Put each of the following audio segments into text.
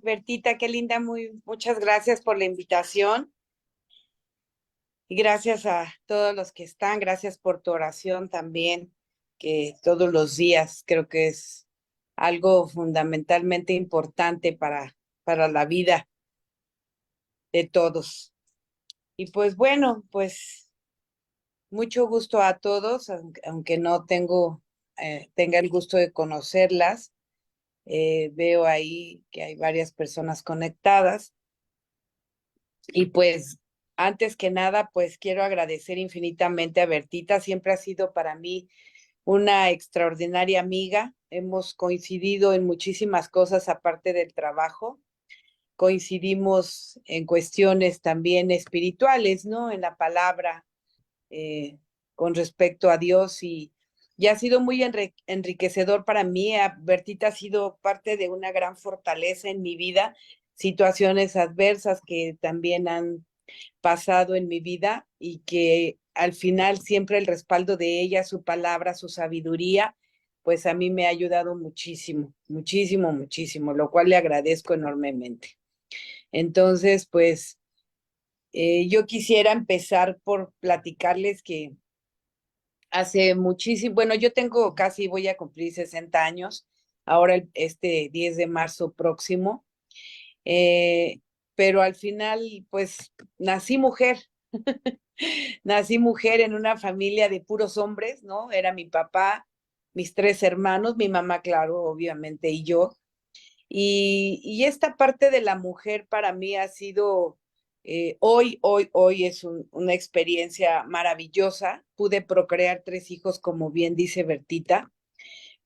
Bertita, qué linda, muchas gracias por la invitación y gracias a todos los que están, gracias por tu oración también, que todos los días creo que es algo fundamentalmente importante para la vida de todos. Y pues bueno, pues mucho gusto a todos, aunque no tenga el gusto de conocerlas. Veo ahí que hay varias personas conectadas. Y pues, antes que nada, pues quiero agradecer infinitamente a Bertita. Siempre ha sido para mí una extraordinaria amiga. Hemos coincidido en muchísimas cosas aparte del trabajo. Coincidimos en cuestiones también espirituales, ¿no? En la palabra, con respecto a Dios y ha sido muy enriquecedor para mí. Bertita ha sido parte de una gran fortaleza en mi vida, situaciones adversas que también han pasado en mi vida y que al final siempre el respaldo de ella, su palabra, su sabiduría, pues a mí me ha ayudado muchísimo, muchísimo, muchísimo, lo cual le agradezco enormemente. Entonces, pues yo quisiera empezar por platicarles que hace muchísimo, bueno, yo tengo casi, voy a cumplir 60 años, ahora este 10 de marzo próximo, eh, pero al final, pues nací mujer. Nací mujer en una familia de puros hombres, ¿no? Era mi papá, mis tres hermanos, mi mamá, claro, obviamente, y yo. Y esta parte de la mujer para mí ha sido, hoy es una experiencia maravillosa. Pude procrear tres hijos, como bien dice Bertita,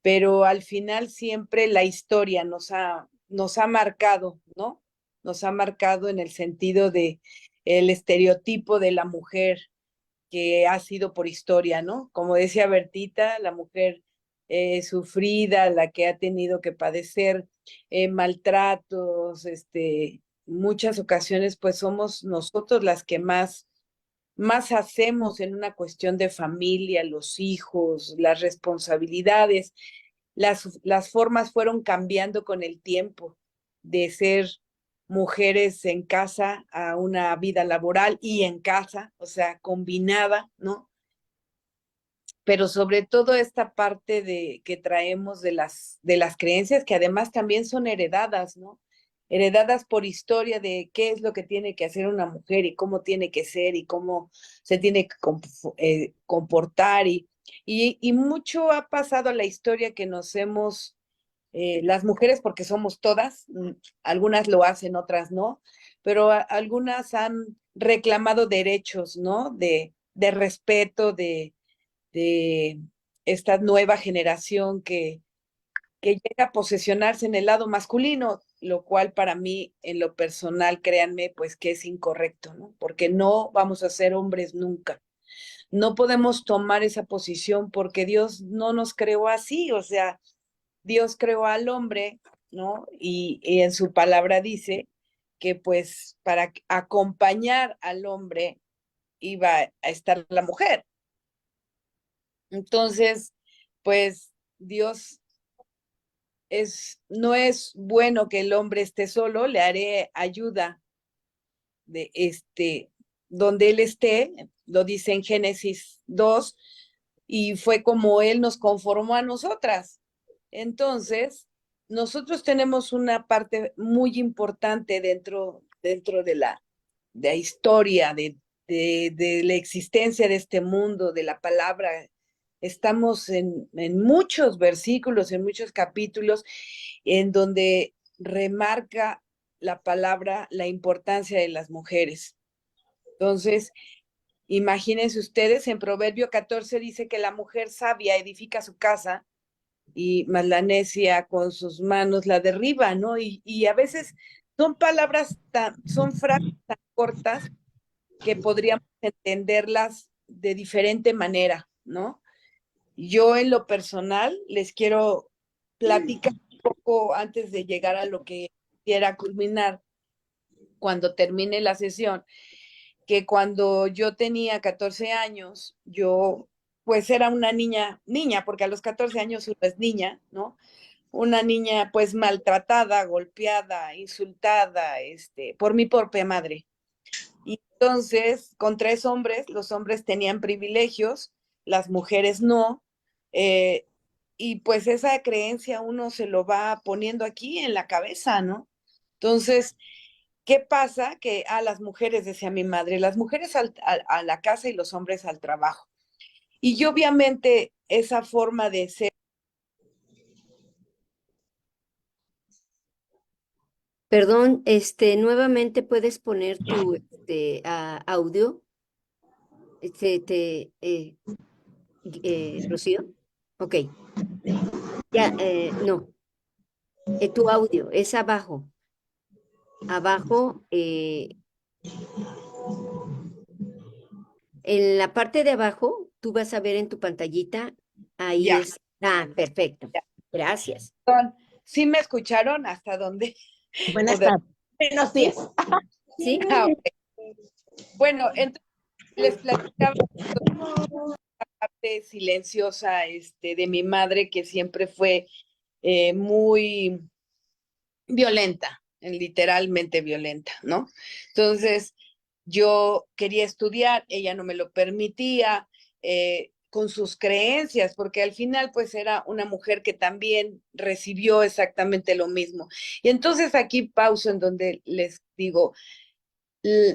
pero al final siempre la historia nos ha marcado, ¿no? Nos ha marcado en el sentido de el estereotipo de la mujer que ha sido por historia, ¿no? Como decía Bertita, la mujer sufrida, la que ha tenido que padecer maltratos, muchas ocasiones, pues somos nosotros las que más hacemos en una cuestión de familia, los hijos, las responsabilidades. Las formas fueron cambiando con el tiempo de ser mujeres en casa a una vida laboral y en casa, o sea, combinada, ¿no? Pero sobre todo esta parte de que traemos de las creencias que además también son heredadas, ¿no? Heredadas por historia de qué es lo que tiene que hacer una mujer y cómo tiene que ser y cómo se tiene que comportar y mucho ha pasado a la historia que nos hemos las mujeres, porque somos todas, algunas lo hacen, otras no, pero algunas han reclamado derechos, ¿no? De respeto, de esta nueva generación que llega a posesionarse en el lado masculino, lo cual para mí, en lo personal, créanme, pues que es incorrecto, ¿no? Porque no vamos a ser hombres nunca. No podemos tomar esa posición porque Dios no nos creó así, o sea, Dios creó al hombre, ¿no? Y en su palabra dice que pues para acompañar al hombre iba a estar la mujer. Entonces, pues Dios no es bueno que el hombre esté solo, le haré ayuda de donde él esté, lo dice en Génesis 2, y fue como él nos conformó a nosotras. Entonces, nosotros tenemos una parte muy importante dentro de la historia, de la existencia de este mundo, de la palabra. Estamos en muchos versículos, en muchos capítulos, en donde remarca la palabra la importancia de las mujeres. Entonces, imagínense ustedes, en Proverbio 14 dice que la mujer sabia edifica su casa y más la necia con sus manos la derriba, ¿no? Y a veces son son frases tan cortas que podríamos entenderlas de diferente manera, ¿no? Yo en lo personal les quiero platicar un poco antes de llegar a lo que quiera culminar cuando termine la sesión, que cuando yo tenía 14 años, yo pues era una niña, porque a los 14 años uno es niña, ¿no? una niña pues maltratada, golpeada, insultada, por mi propia madre. Y entonces, con 3 hombres, los hombres tenían privilegios, las mujeres no, eh, y pues esa creencia uno se lo va poniendo aquí en la cabeza, ¿no? Entonces, ¿qué pasa? Que a las mujeres, decía mi madre, las mujeres a la casa y los hombres al trabajo. Y obviamente esa forma de ser. Perdón, nuevamente puedes poner tu audio, Rocío. Ok, ya, no, tu audio es abajo. Abajo, en la parte de abajo, tú vas a ver en tu pantallita, ahí Ya, es. Ah, perfecto. ya. Gracias. ¿Sí me escucharon hasta dónde? O Buenas de... tardes. Buenos ¿Sí? días. ¿Sí? Ah, ok. Bueno, entonces les platicaba la parte silenciosa de mi madre, que siempre fue muy violenta, literalmente violenta, ¿no? Entonces, yo quería estudiar, ella no me lo permitía, con sus creencias, porque al final pues era una mujer que también recibió exactamente lo mismo. Y entonces aquí pauso en donde les digo,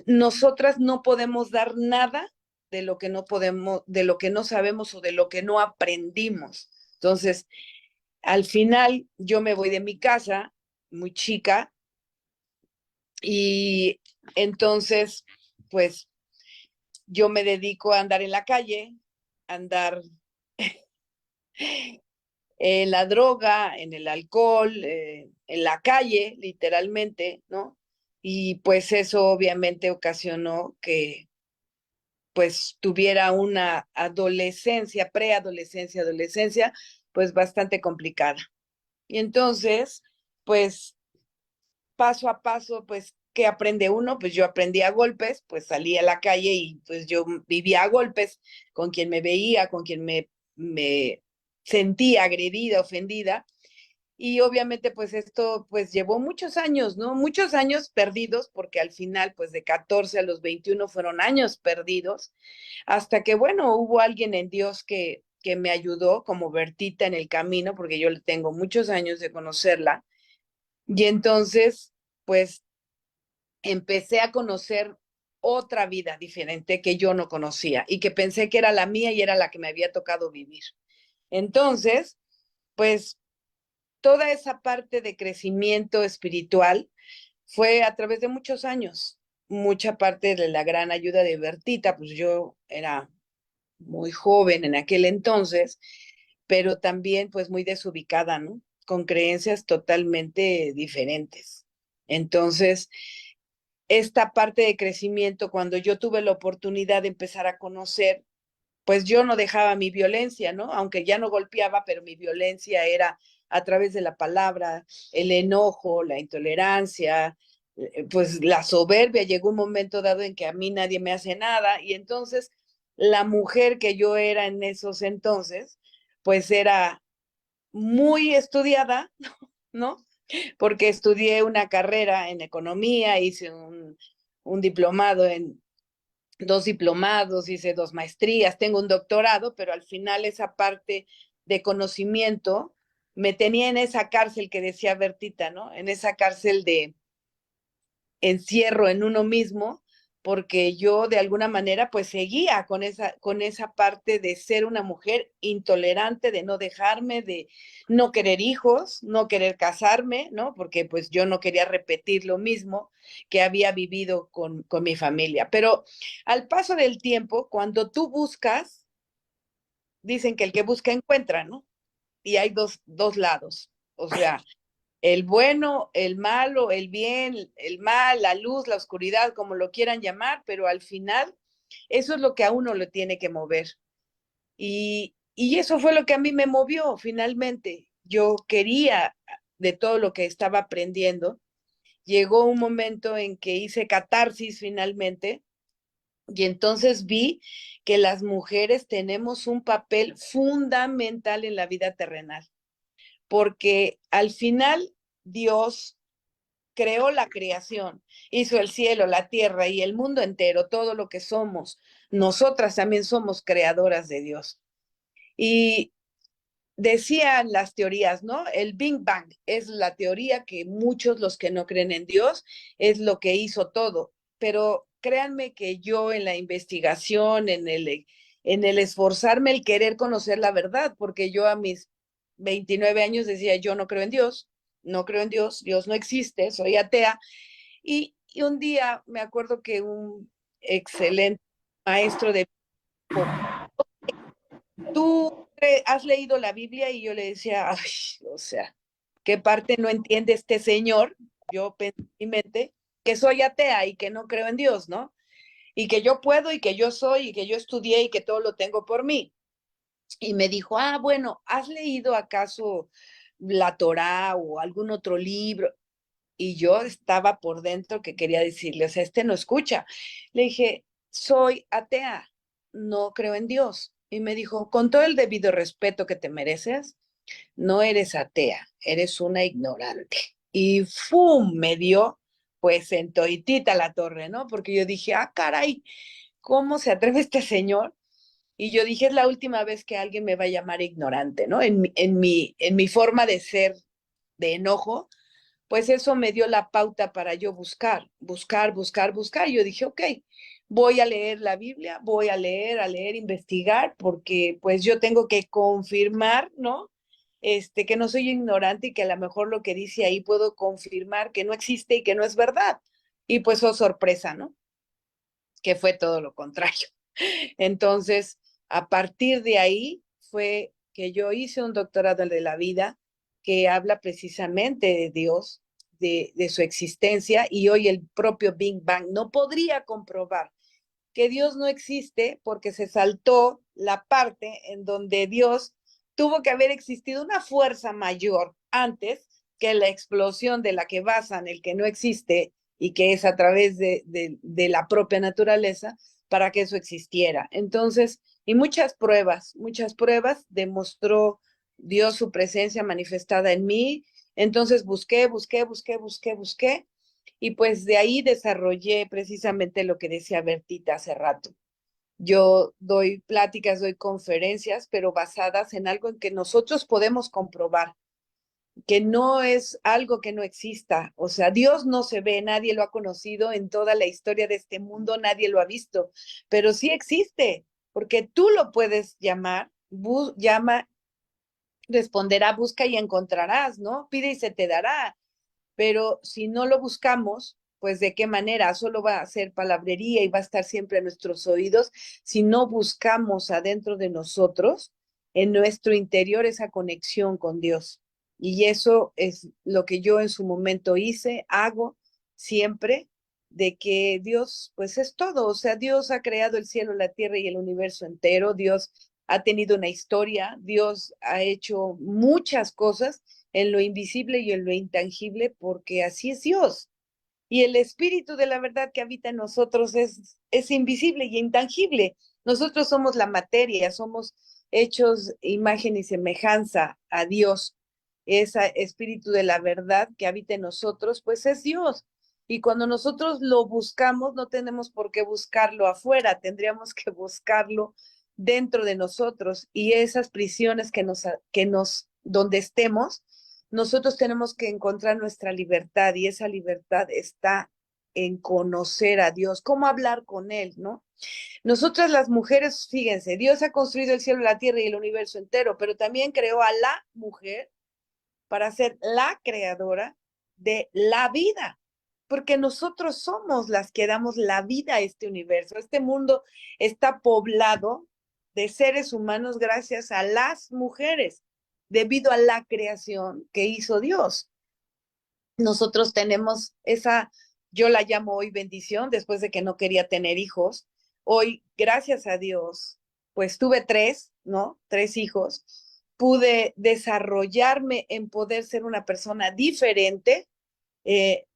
nosotras no podemos dar nada de lo que no podemos, de lo que no sabemos o de lo que no aprendimos. Entonces, al final yo me voy de mi casa muy chica y entonces, pues yo me dedico a andar en la calle, a andar en la droga, en el alcohol, en la calle, literalmente, ¿no? Y pues eso obviamente ocasionó que pues tuviera una adolescencia, preadolescencia, adolescencia, pues bastante complicada. Y entonces, pues paso a paso, pues, ¿qué aprende uno? Pues yo aprendí a golpes, pues salí a la calle y pues yo vivía a golpes con quien me veía, con quien me sentía agredida, ofendida. Y obviamente pues esto pues llevó muchos años, ¿no? Muchos años perdidos, porque al final pues de 14 a los 21 fueron años perdidos, hasta que bueno, hubo alguien en Dios que me ayudó como Bertita en el camino, porque yo le tengo muchos años de conocerla. Y entonces pues empecé a conocer otra vida diferente que yo no conocía y que pensé que era la mía y era la que me había tocado vivir. Entonces, pues toda esa parte de crecimiento espiritual fue a través de muchos años, mucha parte de la gran ayuda de Bertita, pues yo era muy joven en aquel entonces, pero también pues muy desubicada, ¿no? Con creencias totalmente diferentes. Entonces, esta parte de crecimiento, cuando yo tuve la oportunidad de empezar a conocer, pues yo no dejaba mi violencia, ¿no? Aunque ya no golpeaba, pero mi violencia era a través de la palabra, el enojo, la intolerancia, pues la soberbia. Llegó un momento dado en que a mí nadie me hace nada y entonces la mujer que yo era en esos entonces, pues era muy estudiada, ¿no? Porque estudié una carrera en economía, hice un diplomado en 2 diplomados, hice 2 maestrías, tengo un doctorado, pero al final esa parte de conocimiento me tenía en esa cárcel que decía Bertita, ¿no? En esa cárcel de encierro en uno mismo, porque yo de alguna manera pues seguía con esa parte de ser una mujer intolerante, de no dejarme, de no querer hijos, no querer casarme, ¿no? Porque pues yo no quería repetir lo mismo que había vivido con mi familia. Pero al paso del tiempo, cuando tú buscas, dicen que el que busca encuentra, ¿no? Y hay dos lados. O sea, el bueno, el malo, el bien, el mal, la luz, la oscuridad, como lo quieran llamar, pero al final eso es lo que a uno le tiene que mover. Y eso fue lo que a mí me movió finalmente. Yo quería de todo lo que estaba aprendiendo. Llegó un momento en que hice catarsis finalmente y entonces vi que las mujeres tenemos un papel fundamental en la vida terrenal, porque al final Dios creó la creación, hizo el cielo, la tierra y el mundo entero, todo lo que somos. Nosotras también somos creadoras de Dios. Y decían las teorías, ¿no? El Big Bang es la teoría que muchos, los que no creen en Dios, es lo que hizo todo. Pero créanme que yo en la investigación, en el esforzarme, el querer conocer la verdad, porque yo a mis 29 años decía, yo no creo en Dios, no creo en Dios, Dios no existe, soy atea. Y un día me acuerdo que un excelente maestro de ¿tú has leído la Biblia? Y yo le decía, ay, o sea, ¿qué parte no entiende este señor? Yo pensé en mi mente que soy atea y que no creo en Dios, ¿no? Y que yo puedo y que yo soy y que yo estudié y que todo lo tengo por mí. Y me dijo, ah, bueno, ¿has leído acaso la Torá o algún otro libro? Y yo estaba por dentro que quería decirle, o sea, este no escucha. Le dije, soy atea, no creo en Dios. Y me dijo, con todo el debido respeto que te mereces, no eres atea, eres una ignorante. Y ¡fum! Me dio, pues, en toditita la torre, ¿no? Porque yo dije, ah, caray, ¿cómo se atreve este señor? Y yo dije, es la última vez que alguien me va a llamar ignorante, ¿no? En mi forma de ser de enojo, pues eso me dio la pauta para yo buscar, buscar, buscar, buscar. Yo dije, ok, voy a leer la Biblia, voy a leer, investigar, porque pues yo tengo que confirmar, ¿no? Que no soy ignorante y que a lo mejor lo que dice ahí puedo confirmar que no existe y que no es verdad. Y pues, oh, sorpresa, ¿no? Que fue todo lo contrario. Entonces, a partir de ahí fue que yo hice un doctorado de la vida que habla precisamente de Dios, de su existencia, y hoy el propio Big Bang no podría comprobar que Dios no existe porque se saltó la parte en donde Dios tuvo que haber existido una fuerza mayor antes que la explosión de la que basan el que no existe y que es a través de la propia naturaleza para que eso existiera. Entonces, y muchas pruebas demostró Dios su presencia manifestada en mí. Entonces busqué, y pues de ahí desarrollé precisamente lo que decía Bertita hace rato. Yo doy pláticas, doy conferencias, pero basadas en algo en que nosotros podemos comprobar, que no es algo que no exista. O sea, Dios no se ve, nadie lo ha conocido en toda la historia de este mundo, nadie lo ha visto, pero sí existe, porque tú lo puedes llamar, llama, responderá, busca y encontrarás, ¿no? Pide y se te dará. Pero si no lo buscamos, pues de qué manera, solo va a ser palabrería y va a estar siempre en nuestros oídos si no buscamos adentro de nosotros, en nuestro interior, esa conexión con Dios. Y eso es lo que yo en su momento hice, hago siempre, de que Dios, pues es todo, o sea, Dios ha creado el cielo, la tierra y el universo entero, Dios ha tenido una historia, Dios ha hecho muchas cosas en lo invisible y en lo intangible, porque así es Dios. Y el espíritu de la verdad que habita en nosotros es invisible y intangible. Nosotros somos la materia, somos hechos imagen y semejanza a Dios. Ese espíritu de la verdad que habita en nosotros, pues es Dios. Y cuando nosotros lo buscamos, no tenemos por qué buscarlo afuera, tendríamos que buscarlo dentro de nosotros. Y esas prisiones donde estemos, nosotros tenemos que encontrar nuestra libertad y esa libertad está en conocer a Dios, cómo hablar con Él, ¿no? Nosotras las mujeres, fíjense, Dios ha construido el cielo, la tierra y el universo entero, pero también creó a la mujer para ser la creadora de la vida, porque nosotros somos las que damos la vida a este universo. Este mundo está poblado de seres humanos gracias a las mujeres, debido a la creación que hizo Dios. Nosotros tenemos esa, yo la llamo hoy bendición, después de que no quería tener hijos. Hoy, gracias a Dios, pues tuve tres, ¿no? Tres hijos. Pude desarrollarme en poder ser una persona diferente, eh,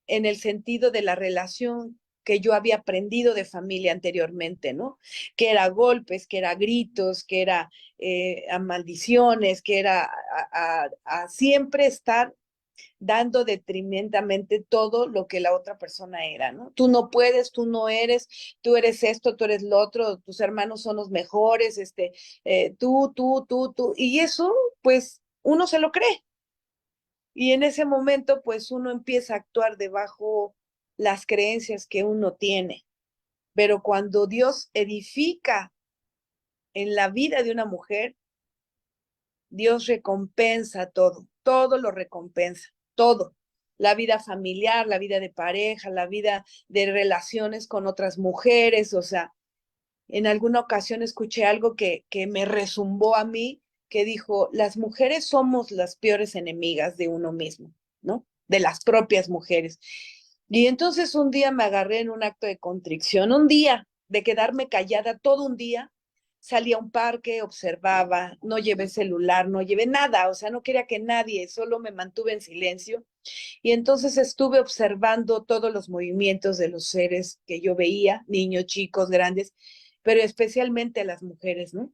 en el sentido de la relación que yo había aprendido de familia anteriormente, ¿no? Que era golpes, que era gritos, que era a maldiciones, que era a siempre estar dando detrimentamente todo lo que la otra persona era, ¿no? Tú no puedes, tú no eres, tú eres esto, tú eres lo otro, tus hermanos son los mejores, tú, y eso, pues, uno se lo cree. Y en ese momento, pues, uno empieza a actuar debajo las creencias que uno tiene. Pero cuando Dios edifica en la vida de una mujer, Dios recompensa todo, todo lo recompensa, todo. La vida familiar, la vida de pareja, la vida de relaciones con otras mujeres. O sea, en alguna ocasión escuché algo que me resumbó a mí, que dijo, las mujeres somos las peores enemigas de uno mismo, ¿no? De las propias mujeres. Y entonces un día me agarré en un acto de contrición, un día de quedarme callada todo un día. Salí a un parque, observaba, no llevé celular, no llevé nada, o sea, no quería que nadie, solo me mantuve en silencio. Y entonces estuve observando todos los movimientos de los seres que yo veía, niños, chicos, grandes, pero especialmente a las mujeres, ¿no?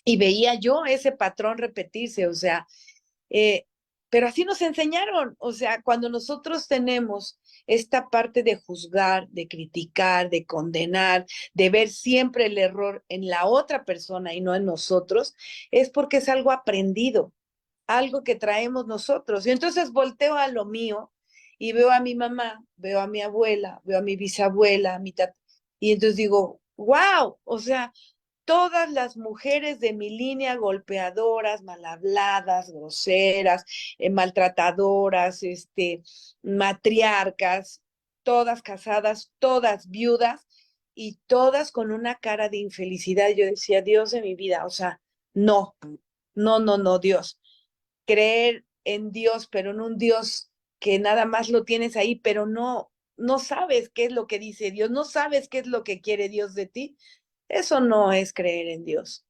Y veía yo ese patrón repetirse, o sea, eh, pero así nos enseñaron, o sea, cuando nosotros tenemos esta parte de juzgar, de criticar, de condenar, de ver siempre el error en la otra persona y no en nosotros, es porque es algo aprendido, algo que traemos nosotros. Y entonces volteo a lo mío y veo a mi mamá, veo a mi abuela, veo a mi bisabuela, a mi tata, y entonces digo, wow, o sea, todas las mujeres de mi línea golpeadoras, mal habladas, groseras, maltratadoras, matriarcas, todas casadas, todas viudas y todas con una cara de infelicidad. Yo decía, Dios de mi vida, o sea, no, no, no, no, Dios. Creer en Dios, pero en un Dios que nada más lo tienes ahí, pero no sabes qué es lo que dice Dios, no sabes qué es lo que quiere Dios de ti. Eso no es creer en Dios.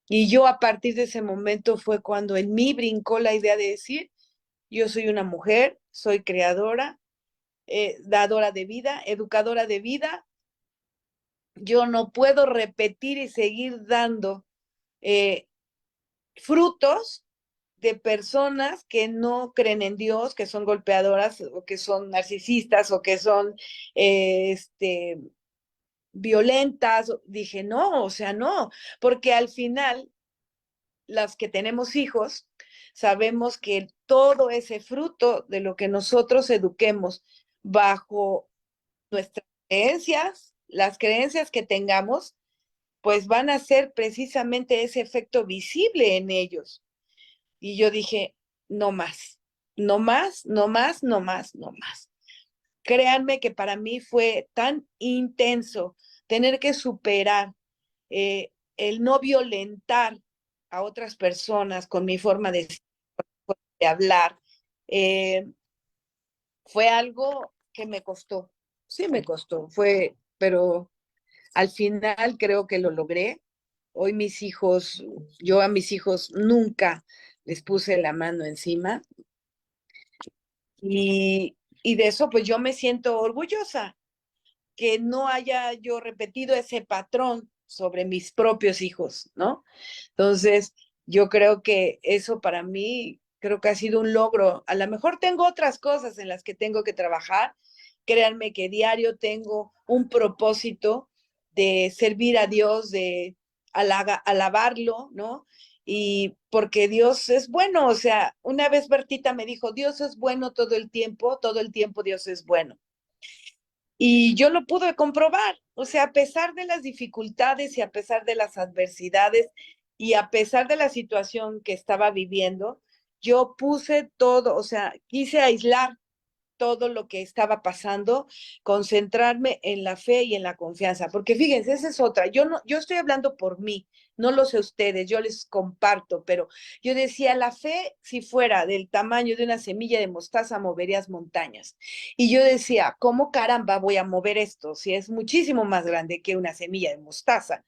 Y yo a partir de ese momento fue cuando en mí brincó la idea de decir, yo soy una mujer, soy creadora, dadora de vida, educadora de vida. Yo no puedo repetir y seguir dando eh, frutos de personas que no creen en Dios, que son golpeadoras o que son narcisistas o que son violentas. Dije, no, o sea, no, porque al final las que tenemos hijos sabemos que todo ese fruto de lo que nosotros eduquemos bajo nuestras creencias, las creencias que tengamos, pues van a ser precisamente ese efecto visible en ellos. Y yo dije, no más, no más, no más, no más, no más. Créanme que para mí fue tan intenso tener que superar el no violentar a otras personas con mi forma de hablar. Eh, Fue algo que me costó, sí me costó, pero al final creo que lo logré. Hoy mis hijos, yo a mis hijos nunca les puse la mano encima y de eso pues yo me siento orgullosa, que no haya yo repetido ese patrón sobre mis propios hijos, ¿no? Entonces, yo creo que eso para mí, creo que ha sido un logro. A lo mejor tengo otras cosas en las que tengo que trabajar. Créanme que diario tengo un propósito de servir a Dios, de alabarlo, ¿no? Y porque Dios es bueno, o sea, una vez Bertita me dijo, Dios es bueno todo el tiempo Dios es bueno. Y yo lo pude comprobar, o sea, a pesar de las dificultades y a pesar de las adversidades y a pesar de la situación que estaba viviendo, yo puse todo, o sea, quise aislar todo lo que estaba pasando, concentrarme en la fe y en la confianza, porque fíjense, esa es otra. Yo no, yo estoy hablando por mí, no lo sé ustedes, yo les comparto, pero yo decía, la fe, si fuera del tamaño de una semilla de mostaza, moverías montañas. Y yo decía, ¿cómo caramba voy a mover esto si es muchísimo más grande que una semilla de mostaza?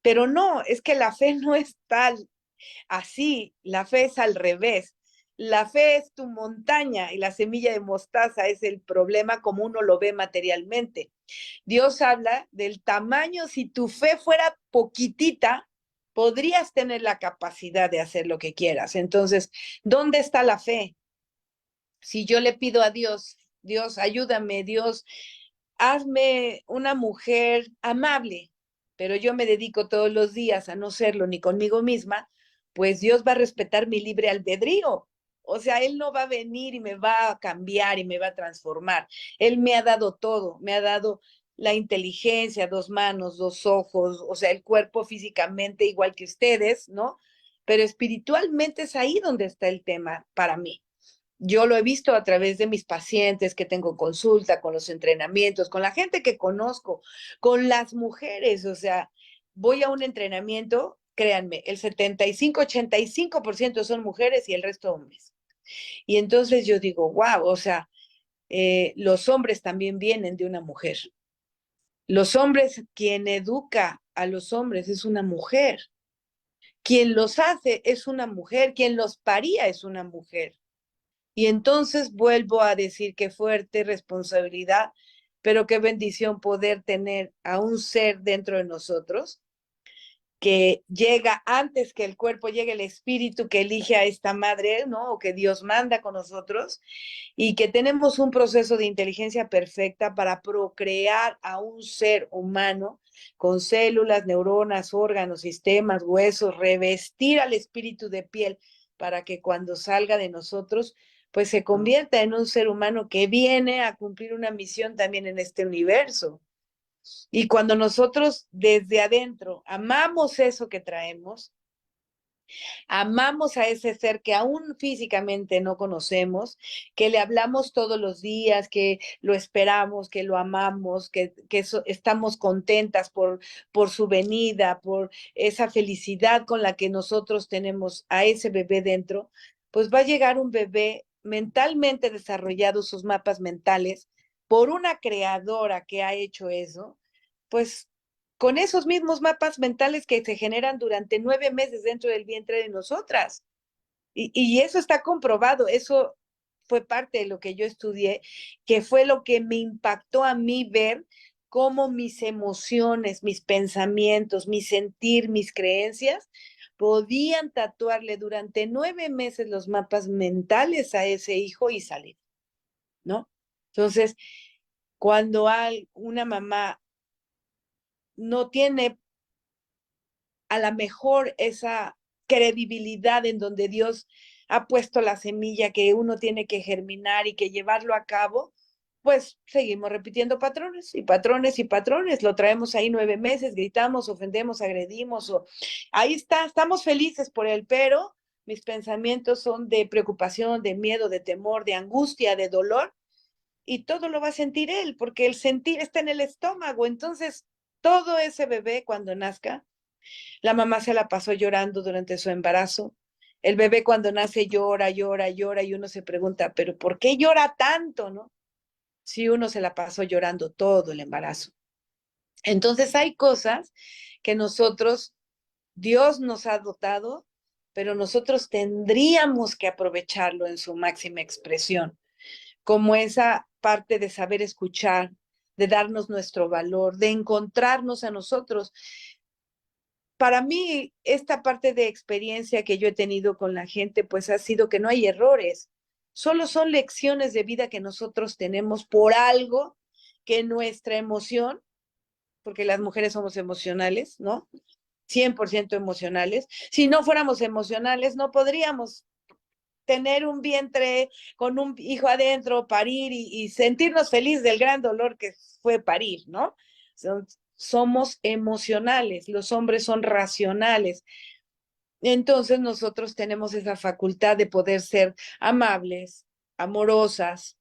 Pero no, es que la fe no es tal así, la fe es al revés. La fe es tu montaña y la semilla de mostaza es el problema como uno lo ve materialmente. Dios habla del tamaño, si tu fe fuera poquitita, podrías tener la capacidad de hacer lo que quieras. Entonces, ¿dónde está la fe? Si yo le pido a Dios, Dios, ayúdame, Dios, hazme una mujer amable, pero yo me dedico todos los días a no serlo ni conmigo misma, pues Dios va a respetar mi libre albedrío. O sea, Él no va a venir y me va a cambiar y me va a transformar. Él me ha dado todo, me ha dado la inteligencia, dos manos, dos ojos, o sea, el cuerpo físicamente igual que ustedes, ¿no? Pero espiritualmente es ahí donde está el tema para mí. Yo lo he visto a través de mis pacientes que tengo consulta, con los entrenamientos, con la gente que conozco, con las mujeres. O sea, voy a un entrenamiento, créanme, el 75-85% son mujeres y el resto hombres. Y entonces yo digo, wow, o sea, los hombres también vienen de una mujer. Los hombres, quien educa a los hombres es una mujer. Quien los hace es una mujer. Quien los paría es una mujer. Y entonces vuelvo a decir qué fuerte responsabilidad, pero qué bendición poder tener a un ser dentro de nosotros que llega antes que el cuerpo, llegue el espíritu que elige a esta madre, ¿no? O que Dios manda con nosotros y que tenemos un proceso de inteligencia perfecta para procrear a un ser humano con células, neuronas, órganos, sistemas, huesos, revestir al espíritu de piel para que cuando salga de nosotros, pues se convierta en un ser humano que viene a cumplir una misión también en este universo. Y cuando nosotros desde adentro amamos eso que traemos, amamos a ese ser que aún físicamente no conocemos, que le hablamos todos los días, que lo esperamos, que lo amamos, que estamos contentas por su venida, por esa felicidad con la que nosotros tenemos a ese bebé dentro, pues va a llegar un bebé mentalmente desarrollado, sus mapas mentales, por una creadora que ha hecho eso, pues con esos mismos mapas mentales que se generan durante 9 meses dentro del vientre de nosotras. Y eso está comprobado, eso fue parte de lo que yo estudié, que fue lo que me impactó a mí ver cómo mis emociones, mis pensamientos, mi sentir, mis creencias podían tatuarle durante 9 meses los mapas mentales a ese hijo y salir, ¿no? Entonces, cuando hay una mamá no tiene a lo mejor esa credibilidad en donde Dios ha puesto la semilla que uno tiene que germinar y que llevarlo a cabo, pues seguimos repitiendo patrones y patrones y patrones. Lo traemos ahí 9 meses, gritamos, ofendemos, agredimos, o ahí está, estamos felices por él, pero mis pensamientos son de preocupación, de miedo, de temor, de angustia, de dolor, y todo lo va a sentir él, porque el sentir está en el estómago. Entonces, todo ese bebé cuando nazca, la mamá se la pasó llorando durante su embarazo. El bebé cuando nace llora, llora, llora y uno se pregunta, pero ¿por qué llora tanto, no? Si uno se la pasó llorando todo el embarazo. Entonces hay cosas que nosotros, Dios nos ha dotado, pero nosotros tendríamos que aprovecharlo en su máxima expresión, como esa parte de saber escuchar, de darnos nuestro valor, de encontrarnos a nosotros. Para mí, esta parte de experiencia que yo he tenido con la gente, pues ha sido que no hay errores, solo son lecciones de vida que nosotros tenemos por algo que nuestra emoción, porque las mujeres somos emocionales, ¿no? 100% emocionales. Si no fuéramos emocionales, no podríamos tener un vientre con un hijo adentro, parir y sentirnos felices del gran dolor que fue parir, ¿no? Somos emocionales, los hombres son racionales. Entonces nosotros tenemos esa facultad de poder ser amables, amorosas,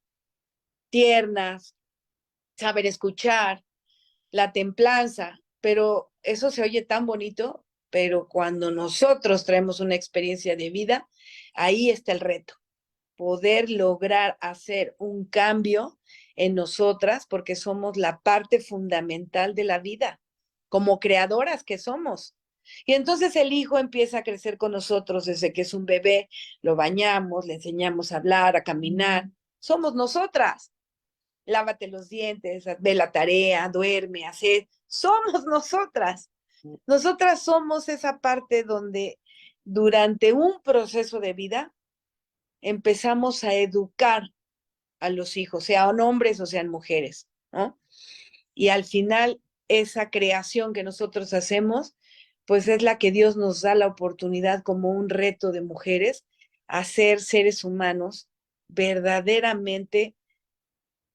tiernas, saber escuchar, la templanza, pero eso se oye tan bonito, pero cuando nosotros traemos una experiencia de vida, ahí está el reto, poder lograr hacer un cambio en nosotras, porque somos la parte fundamental de la vida, como creadoras que somos. Y entonces el hijo empieza a crecer con nosotros desde que es un bebé, lo bañamos, le enseñamos a hablar, a caminar. Somos nosotras. Lávate los dientes, ve la tarea, duerme, hace. Somos nosotras. Nosotras somos esa parte donde durante un proceso de vida empezamos a educar a los hijos, sean hombres o sean mujeres, ¿no? Y al final, esa creación que nosotros hacemos, pues es la que Dios nos da la oportunidad como un reto de mujeres a ser seres humanos verdaderamente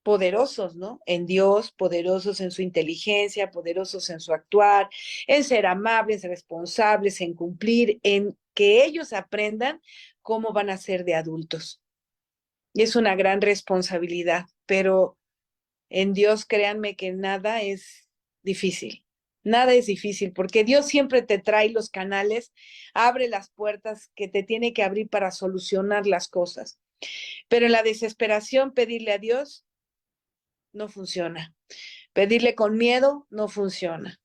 poderosos, ¿no? En Dios, poderosos en su inteligencia, poderosos en su actuar, en ser amables, responsables, en cumplir, en que ellos aprendan cómo van a ser de adultos. Y es una gran responsabilidad, pero en Dios créanme que nada es difícil. Nada es difícil porque Dios siempre te trae los canales, abre las puertas que te tiene que abrir para solucionar las cosas. Pero en la desesperación pedirle a Dios no funciona. Pedirle con miedo no funciona.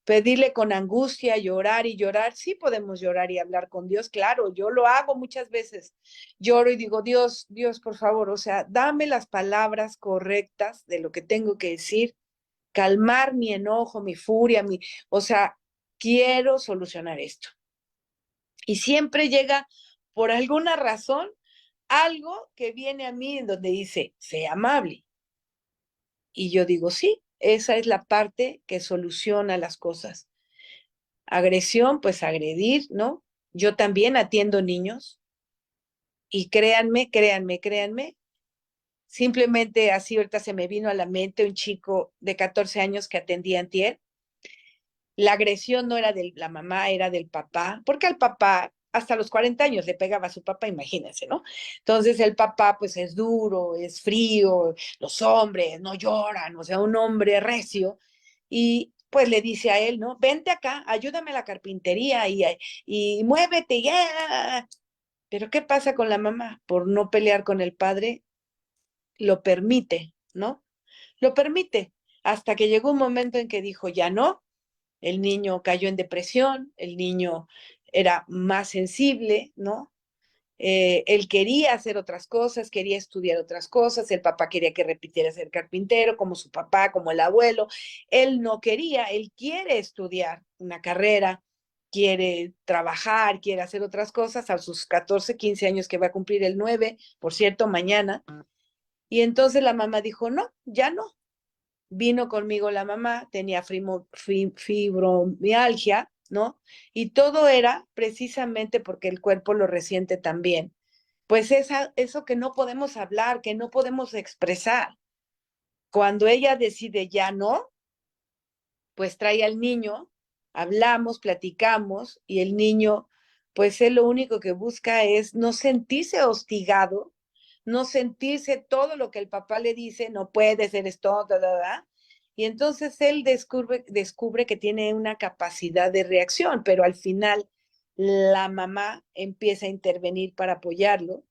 Pedirle con angustia, llorar y llorar, sí podemos llorar y hablar con Dios, claro, yo lo hago muchas veces. Lloro y digo, Dios, Dios, por favor, o sea, dame las palabras correctas de lo que tengo que decir, calmar mi enojo, mi furia, o sea, quiero solucionar esto. Y siempre llega por alguna razón algo que viene a mí en donde dice, sé amable. Y yo digo, sí, esa es la parte que soluciona las cosas. Agresión, pues agredir, ¿no? Yo también atiendo niños y créanme, simplemente así ahorita se me vino a la mente un chico de 14 años que atendía antier. La agresión no era de la mamá, era del papá, porque al papá hasta los 40 años le pegaba a su papá, imagínense, ¿no? Entonces el papá pues es duro, es frío, los hombres no lloran, o sea, un hombre recio, y pues le dice a él, ¿no? Vente acá, ayúdame a la carpintería y muévete, ya. Pero ¿qué pasa con la mamá? Por no pelear con el padre, lo permite, ¿no? Lo permite, hasta que llegó un momento en que dijo, ya no, el niño cayó en depresión, el niño era más sensible, ¿no? Él quería hacer otras cosas, quería estudiar otras cosas, el papá quería que repitiera ser carpintero, como su papá, como el abuelo. Él no quería, él quiere estudiar una carrera, quiere trabajar, quiere hacer otras cosas a sus 14, 15 años que va a cumplir el 9, por cierto, mañana. Y entonces la mamá dijo, no, ya no. Vino conmigo la mamá, tenía fibromialgia, ¿no? Y todo era precisamente porque el cuerpo lo resiente también. Pues eso que no podemos hablar, que no podemos expresar. Cuando ella decide ya no, pues trae al niño, hablamos, platicamos y el niño, pues él lo único que busca es no sentirse hostigado, no sentirse todo lo que el papá le dice, no puedes, eres todo, y entonces él descubre que tiene una capacidad de reacción, pero al final la mamá empieza a intervenir para apoyarlo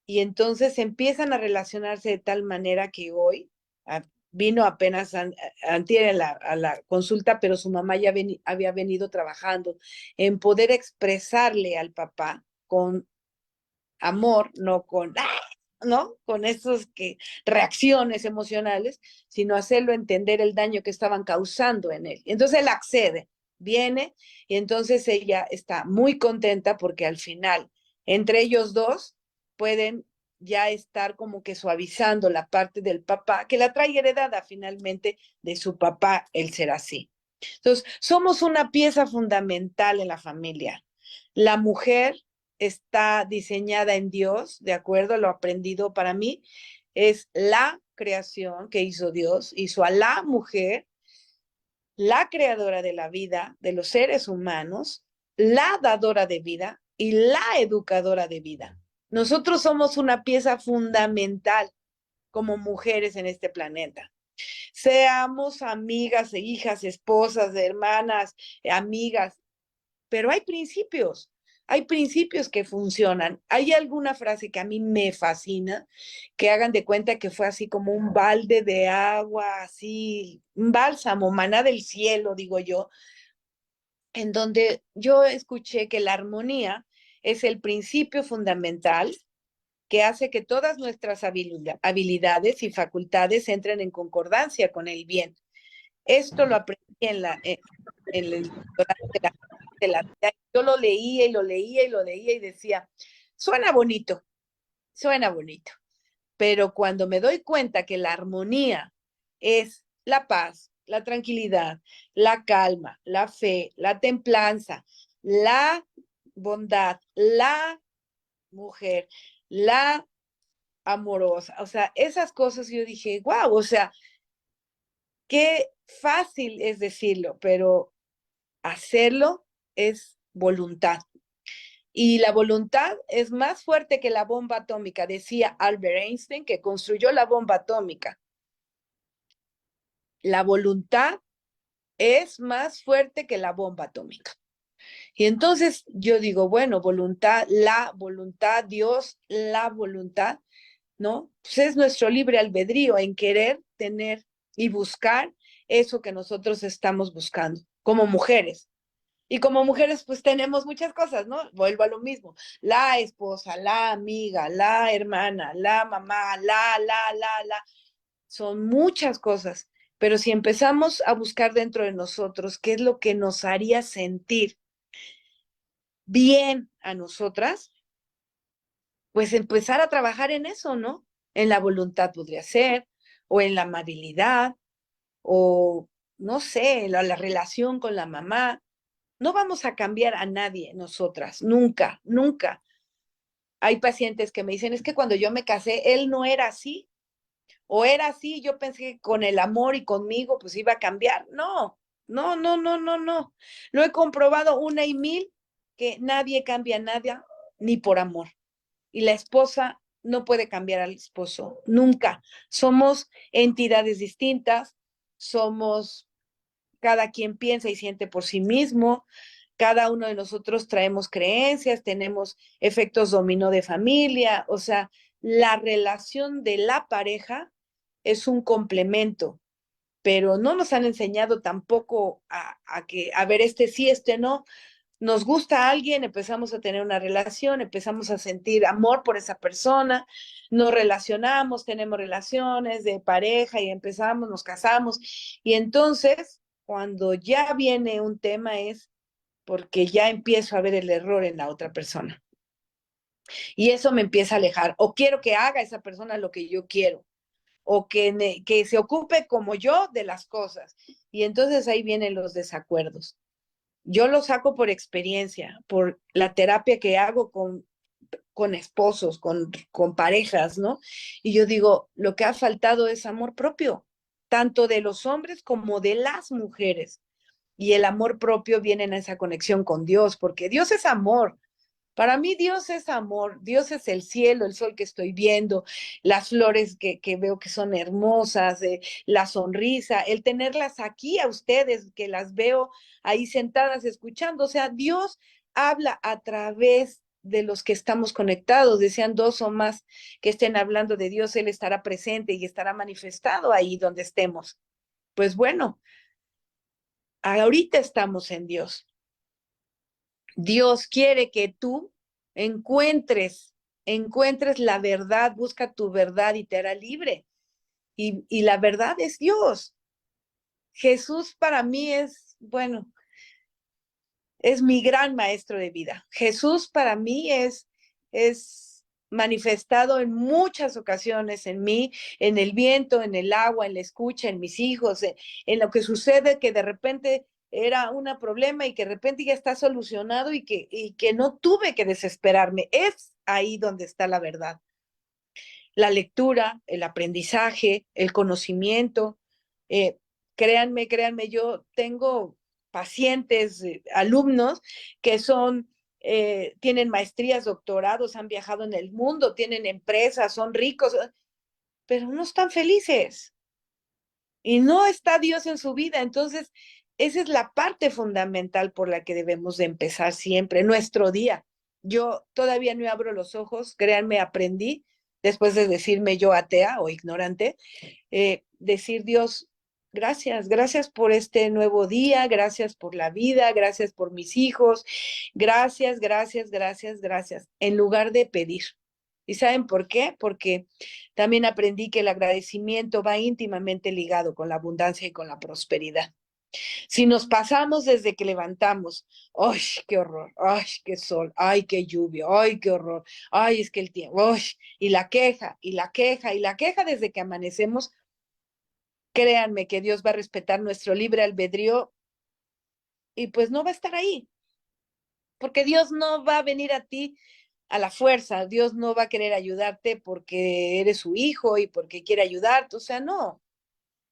y entonces empiezan a relacionarse de tal manera que hoy vino apenas antier a la consulta, pero su mamá ya había venido trabajando en poder expresarle al papá con amor, no con, ¿no? Con esas reacciones emocionales, sino hacerlo entender el daño que estaban causando en él. Entonces él accede, viene, y entonces ella está muy contenta porque al final, entre ellos dos, pueden ya estar como que suavizando la parte del papá, que la trae heredada finalmente de su papá, el ser así. Entonces, somos una pieza fundamental en la familia. La mujer está diseñada en Dios, de acuerdo a lo aprendido para mí, es la creación que hizo Dios, hizo a la mujer, la creadora de la vida, de los seres humanos, la dadora de vida y la educadora de vida. Nosotros somos una pieza fundamental como mujeres en este planeta. Seamos amigas, hijas, esposas, hermanas, amigas, pero hay principios que funcionan. Hay alguna frase que a mí me fascina, que hagan de cuenta que fue así como un balde de agua, así, un bálsamo, maná del cielo, digo yo, en donde yo escuché que la armonía es el principio fundamental que hace que todas nuestras habilidades y facultades entren en concordancia con el bien. Esto lo aprendí en el doctorado de la vida. Yo lo leía y lo leía y lo leía y decía, suena bonito, pero cuando me doy cuenta que la armonía es la paz, la tranquilidad, la calma, la fe, la templanza, la bondad, la mujer, la amorosa, o sea, esas cosas yo dije, wow, o sea, qué fácil es decirlo, pero hacerlo es voluntad. Y la voluntad es más fuerte que la bomba atómica, decía Albert Einstein, que construyó la bomba atómica. La voluntad es más fuerte que la bomba atómica. Y entonces yo digo, bueno, voluntad, Dios, la voluntad, ¿no? Pues es nuestro libre albedrío en querer tener y buscar eso que nosotros estamos buscando como mujeres. Y como mujeres, pues tenemos muchas cosas, ¿no? Vuelvo a lo mismo. La esposa, la amiga, la hermana, la mamá, la. Son muchas cosas. Pero si empezamos a buscar dentro de nosotros qué es lo que nos haría sentir bien a nosotras, pues empezar a trabajar en eso, ¿no? En la voluntad podría ser, o en la amabilidad, o no sé, la relación con la mamá. No vamos a cambiar a nadie nosotras, nunca, nunca. Hay pacientes que me dicen, es que cuando yo me casé, él no era así, o era así, yo pensé que con el amor y conmigo pues iba a cambiar. No, no, no, no, no, no. Lo he comprobado una y mil que nadie cambia a nadie ni por amor. Y la esposa no puede cambiar al esposo, nunca. Somos entidades distintas, somos, cada quien piensa y siente por sí mismo, cada uno de nosotros traemos creencias, tenemos efectos dominó de familia, o sea, la relación de la pareja es un complemento, pero no nos han enseñado tampoco a ver, este sí, este no. Nos gusta a alguien, empezamos a tener una relación, empezamos a sentir amor por esa persona, nos relacionamos, tenemos relaciones de pareja y empezamos, nos casamos. Y entonces, cuando ya viene un tema es porque ya empiezo a ver el error en la otra persona. Y eso me empieza a alejar. O quiero que haga esa persona lo que yo quiero. O que se ocupe como yo de las cosas. Y entonces ahí vienen los desacuerdos. Yo lo saco por experiencia, por la terapia que hago con esposos, con parejas, ¿no? Y yo digo, lo que ha faltado es amor propio, tanto de los hombres como de las mujeres. Y el amor propio viene en esa conexión con Dios, porque Dios es amor. Para mí Dios es amor, Dios es el cielo, el sol que estoy viendo, las flores que veo que son hermosas, la sonrisa, el tenerlas aquí a ustedes, que las veo ahí sentadas escuchando. O sea, Dios habla a través de los que estamos conectados, decían dos o más que estén hablando de Dios, Él estará presente y estará manifestado ahí donde estemos. Pues bueno, ahorita estamos en Dios. Dios quiere que tú encuentres la verdad, busca tu verdad y te hará libre. Y la verdad es Dios. Jesús para mí es, bueno, es mi gran maestro de vida. Jesús para mí es manifestado en muchas ocasiones en mí, en el viento, en el agua, en la escucha, en mis hijos, en lo que sucede que de repente era un problema y que de repente ya está solucionado y que no tuve que desesperarme. Es ahí donde está la verdad. La lectura, el aprendizaje, el conocimiento. Eh, créanme, yo tengo pacientes, alumnos que tienen maestrías, doctorados, han viajado en el mundo, tienen empresas, son ricos, pero no están felices y no está Dios en su vida. Entonces, esa es la parte fundamental por la que debemos de empezar siempre, nuestro día. Yo todavía no abro los ojos, créanme, aprendí después de decirme yo atea o ignorante, decir Dios, gracias por este nuevo día, gracias por la vida, gracias por mis hijos, gracias, gracias, gracias, gracias, en lugar de pedir. ¿Y saben por qué? Porque también aprendí que el agradecimiento va íntimamente ligado con la abundancia y con la prosperidad. Si nos pasamos desde que levantamos, ¡ay, qué horror! ¡Ay, qué sol! ¡Ay, qué lluvia! ¡Ay, qué horror! ¡Ay, es que el tiempo! ¡Ay! Y la queja, y la queja, y la queja desde que amanecemos. Créanme que Dios va a respetar nuestro libre albedrío y pues no va a estar ahí, porque Dios no va a venir a ti a la fuerza, Dios no va a querer ayudarte porque eres su hijo y porque quiere ayudarte, o sea, no,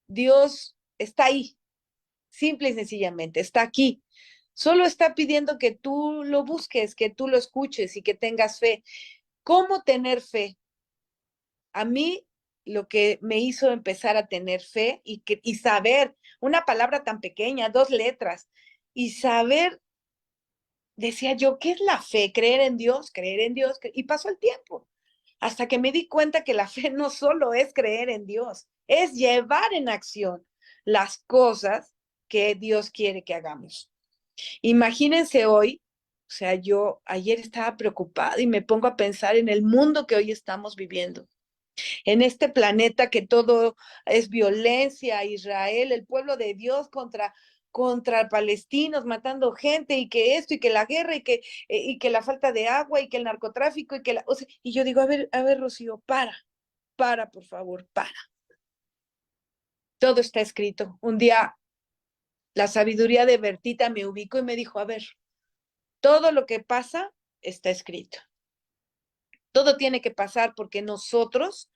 Dios está ahí, simple y sencillamente, está aquí. Solo está pidiendo que tú lo busques, que tú lo escuches y que tengas fe. ¿Cómo tener fe? A mí lo que me hizo empezar a tener fe y saber una palabra tan pequeña, 2 letras, y saber, decía yo, ¿qué es la fe? Creer en Dios, y pasó el tiempo, hasta que me di cuenta que la fe no solo es creer en Dios, es llevar en acción las cosas que Dios quiere que hagamos. Imagínense hoy, o sea, yo ayer estaba preocupada y me pongo a pensar en el mundo que hoy estamos viviendo, en este planeta que todo es violencia, Israel, el pueblo de Dios contra palestinos, matando gente, y que esto, y que la guerra, y que la falta de agua, y que el narcotráfico, o sea, y yo digo, a ver, Rocío, por favor, para. Todo está escrito. Un día la sabiduría de Bertita me ubicó y me dijo, a ver, todo lo que pasa está escrito. Todo tiene que pasar porque nosotros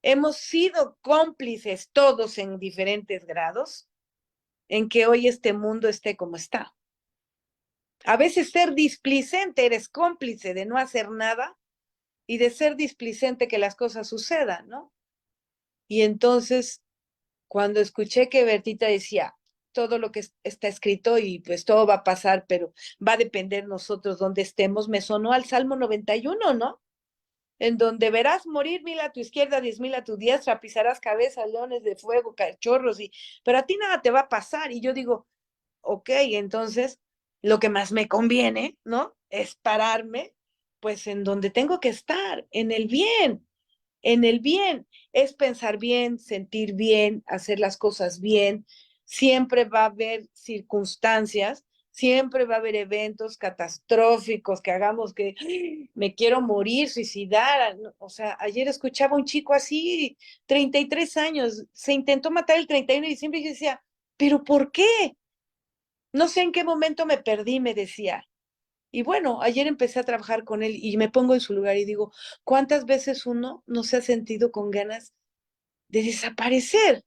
hemos sido cómplices todos en diferentes grados en que hoy este mundo esté como está. A veces ser displicente, eres cómplice de no hacer nada y de ser displicente que las cosas sucedan, ¿no? Y entonces, cuando escuché que Bertita decía, todo lo que está escrito y pues todo va a pasar, pero va a depender nosotros donde estemos, me sonó al Salmo 91, ¿no? En donde verás morir 1000 a tu izquierda, 10,000 a tu diestra, pisarás cabezas, leones de fuego, cachorros, pero a ti nada te va a pasar. Y yo digo, ok, entonces lo que más me conviene, ¿no? Es pararme, pues en donde tengo que estar, en el bien, es pensar bien, sentir bien, hacer las cosas bien. Siempre va a haber circunstancias, siempre va a haber eventos catastróficos que hagamos que me quiero morir, suicidar. O sea, ayer escuchaba un chico así, 33 años, se intentó matar el 31 de diciembre y yo decía, ¿pero por qué? No sé en qué momento me perdí, me decía. Y bueno, ayer empecé a trabajar con él y me pongo en su lugar y digo, ¿cuántas veces uno no se ha sentido con ganas de desaparecer?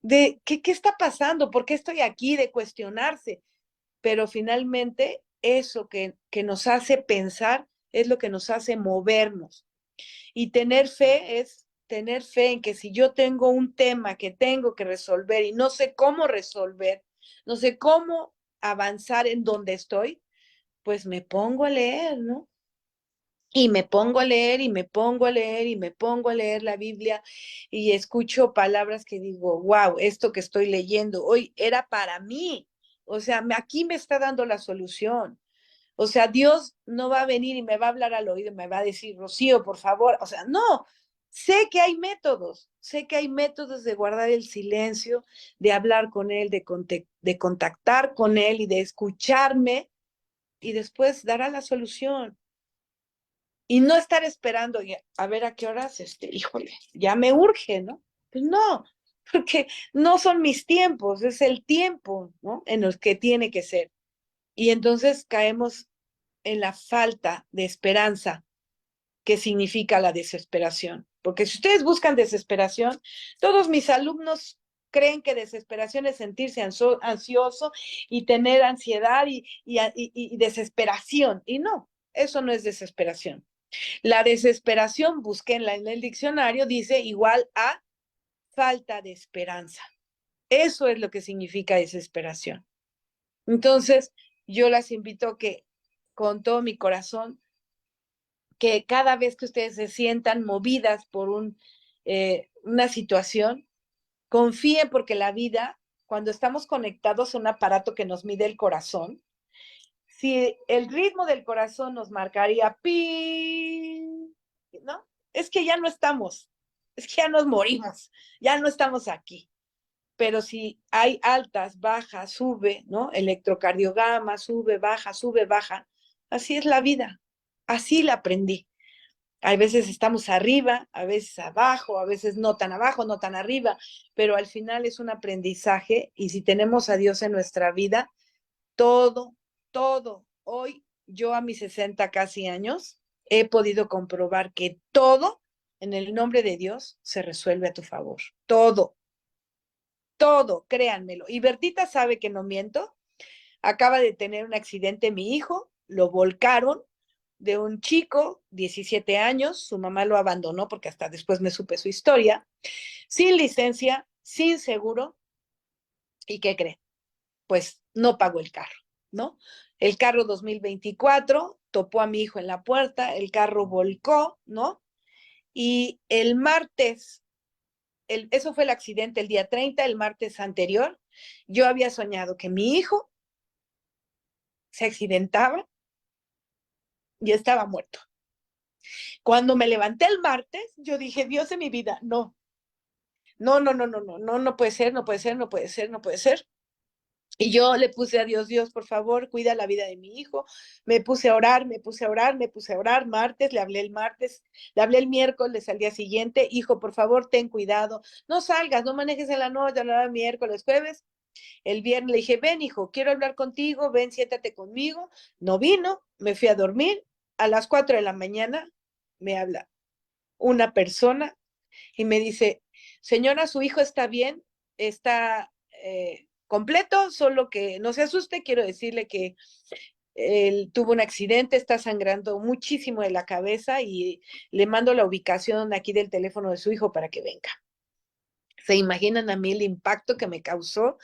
De qué está pasando, por qué estoy aquí, de cuestionarse. Pero finalmente eso que nos hace pensar es lo que nos hace movernos. Y tener fe es tener fe en que si yo tengo un tema que tengo que resolver y no sé cómo resolver, no sé cómo avanzar en donde estoy, pues me pongo a leer, ¿no? Y me pongo a leer y me pongo a leer y me pongo a leer la Biblia y escucho palabras que digo, wow, esto que estoy leyendo hoy era para mí. O sea, aquí me está dando la solución. O sea, Dios no va a venir y me va a hablar al oído y me va a decir, Rocío, por favor. O sea, no, sé que hay métodos de guardar el silencio, de hablar con Él, de contactar con Él y de escucharme y después dará la solución. Y no estar esperando a ver a qué horas, híjole, ya me urge, ¿no? Pues no, porque no son mis tiempos, es el tiempo, ¿no? En los que tiene que ser. Y entonces caemos en la falta de esperanza que significa la desesperación. Porque si ustedes buscan desesperación, todos mis alumnos creen que desesperación es sentirse ansioso y tener ansiedad y desesperación. Y no, eso no es desesperación. La desesperación, busqué en el diccionario, dice igual a falta de esperanza. Eso es lo que significa desesperación. Entonces, yo las invito a que con todo mi corazón, que cada vez que ustedes se sientan movidas por una situación, Confíe porque la vida, cuando estamos conectados a un aparato que nos mide el corazón, si el ritmo del corazón nos marcaría pi, ¿no? Es que ya no estamos, es que ya nos morimos, ya no estamos aquí. Pero si hay altas, bajas, sube, ¿no? Electrocardiograma, sube, baja. Así es la vida. Así la aprendí. A veces estamos arriba, a veces abajo, a veces no tan abajo, no tan arriba, pero al final es un aprendizaje y si tenemos a Dios en nuestra vida, todo, todo. Hoy yo a mis 60 casi años he podido comprobar que todo en el nombre de Dios se resuelve a tu favor. Todo, todo, créanmelo. Y Bertita sabe que no miento. Acaba de tener un accidente mi hijo, lo volcaron de un chico, 17 años, su mamá lo abandonó porque hasta después me supe su historia, sin licencia, sin seguro. ¿Y qué cree? Pues no pagó el carro, ¿no? El carro 2024 topó a mi hijo en la puerta, el carro volcó, ¿no? Y el martes, eso fue el accidente el día 30, el martes anterior, yo había soñado que mi hijo se accidentaba y estaba muerto. Cuando me levanté el martes, yo dije, Dios de mi vida, no, no, no, no, no, no, no, no puede ser, no puede ser, no puede ser, no puede ser. Y yo le puse a Dios, Dios, por favor, cuida la vida de mi hijo. Me puse a orar, me puse a orar, me puse a orar. Martes, le hablé el martes, le hablé el miércoles al día siguiente. Hijo, por favor, ten cuidado. No salgas, no manejes en la noche, el miércoles, jueves. El viernes le dije, ven, hijo, quiero hablar contigo, ven, siéntate conmigo. No vino, me fui a dormir. A las 4 de la mañana me habla una persona y me dice, señora, su hijo está bien, está completo, solo que no se asuste, quiero decirle que él tuvo un accidente, está sangrando muchísimo de la cabeza y le mando la ubicación aquí del teléfono de su hijo para que venga. ¿Se imaginan a mí el impacto que me causó?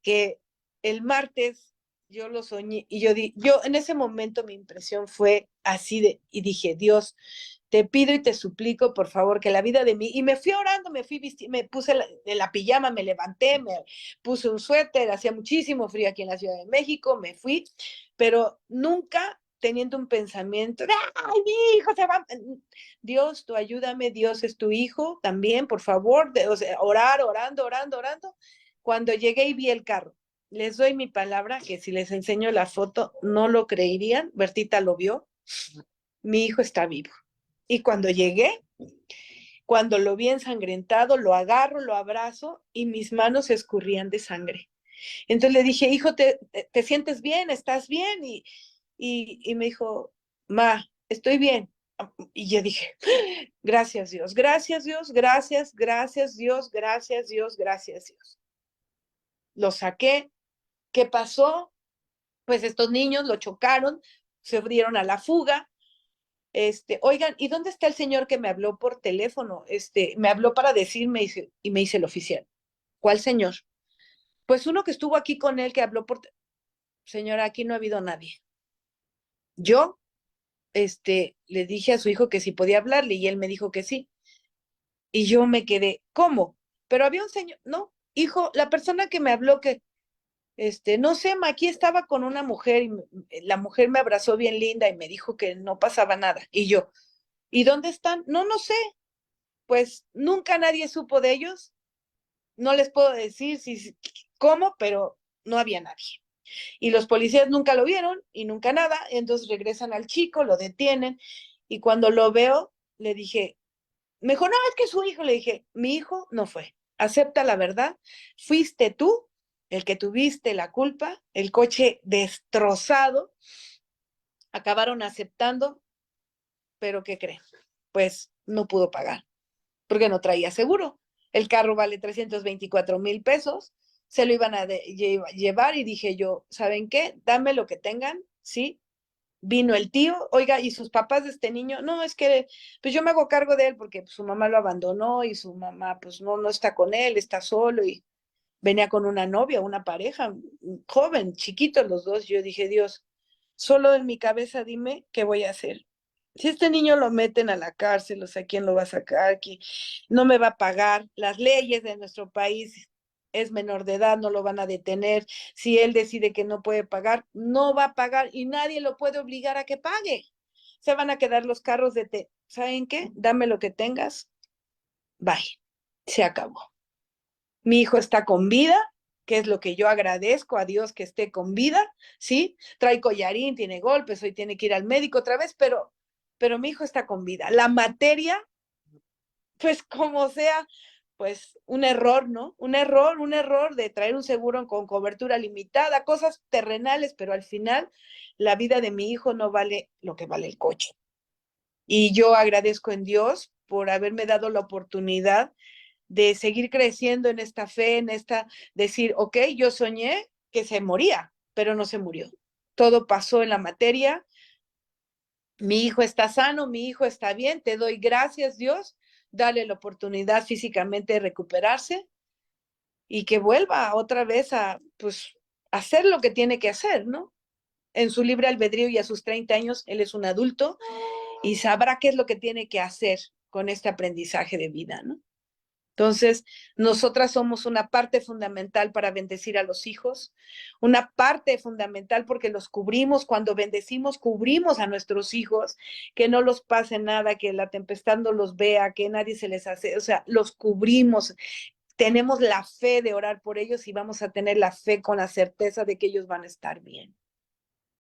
Que el martes yo lo soñé y yo en ese momento mi impresión fue así y dije, Dios, te pido y te suplico, por favor, que la vida de mí, y me fui orando, me puse la pijama, me levanté, me puse un suéter, hacía muchísimo frío aquí en la Ciudad de México, me fui, pero nunca teniendo un pensamiento, ¡ay, mi hijo se va! Dios, tú ayúdame, Dios es tu hijo, también, por favor, o sea, orando. Cuando llegué y vi el carro, les doy mi palabra que si les enseño la foto no lo creerían, Bertita lo vio, mi hijo está vivo. Y cuando llegué, cuando lo vi ensangrentado, lo agarro, lo abrazo y mis manos se escurrían de sangre. Entonces le dije, hijo, ¿te sientes bien? ¿Estás bien? Y me dijo, ma, estoy bien. Y yo dije, gracias Dios, gracias Dios, gracias Dios, gracias Dios, gracias Dios. Lo saqué. ¿Qué pasó? Pues estos niños lo chocaron, se dieron a la fuga. Oigan, ¿y dónde está el señor que me habló por teléfono? Me habló para decirme y me dice el oficial. ¿Cuál señor? Pues uno que estuvo aquí con él que habló por... Señora, aquí no ha habido nadie. Yo, le dije a su hijo que si podía hablarle y él me dijo que sí. Y yo me quedé, ¿cómo? Pero había un señor, no, hijo, la persona que me habló que, no sé, aquí estaba con una mujer y la mujer me abrazó bien linda y me dijo que no pasaba nada. Y yo, ¿y dónde están? No, no sé. Pues nunca nadie supo de ellos. No les puedo decir cómo, pero no había nadie. Y los policías nunca lo vieron y nunca nada. Entonces regresan al chico, lo detienen. Y cuando lo veo, le dije, me dijo, no, es que su hijo. Le dije, mi hijo no fue. Acepta la verdad. Fuiste tú el que tuviste la culpa, el coche destrozado. Acabaron aceptando, pero ¿qué creen? Pues no pudo pagar porque no traía seguro. El carro vale 324,000 pesos, se lo iban a llevar y dije yo, ¿saben qué? Dame lo que tengan, ¿sí? Vino el tío, oiga, ¿y sus papás de este niño? No, es que pues yo me hago cargo de él porque pues, su mamá lo abandonó y su mamá pues no está con él, está solo y venía con una novia, una pareja, joven, chiquitos los dos. Yo dije, Dios, solo en mi cabeza dime qué voy a hacer. Si este niño lo meten a la cárcel, o sea, ¿quién lo va a sacar aquí? No me va a pagar. Las leyes de nuestro país es menor de edad, no lo van a detener. Si él decide que no puede pagar, no va a pagar y nadie lo puede obligar a que pague. Se van a quedar los carros ¿saben qué? Dame lo que tengas. Bye. Se acabó. Mi hijo está con vida, que es lo que yo agradezco a Dios que esté con vida, ¿sí? Trae collarín, tiene golpes, hoy tiene que ir al médico otra vez, pero mi hijo está con vida. La materia, pues como sea, pues un error, ¿no? Un error de traer un seguro con cobertura limitada, cosas terrenales, pero al final la vida de mi hijo no vale lo que vale el coche. Y yo agradezco en Dios por haberme dado la oportunidad de seguir creciendo en esta fe, decir, ok, yo soñé que se moría, pero no se murió. Todo pasó en la materia. Mi hijo está sano, mi hijo está bien, te doy gracias, Dios. Dale la oportunidad físicamente de recuperarse y que vuelva otra vez pues, hacer lo que tiene que hacer, ¿no? En su libre albedrío y a sus 30 años, él es un adulto y sabrá qué es lo que tiene que hacer con este aprendizaje de vida, ¿no? Entonces, nosotras somos una parte fundamental para bendecir a los hijos, una parte fundamental porque los cubrimos, cuando bendecimos, cubrimos a nuestros hijos, que no los pase nada, que la tempestad no los vea, que nadie se les hace, o sea, los cubrimos, tenemos la fe de orar por ellos y vamos a tener la fe con la certeza de que ellos van a estar bien.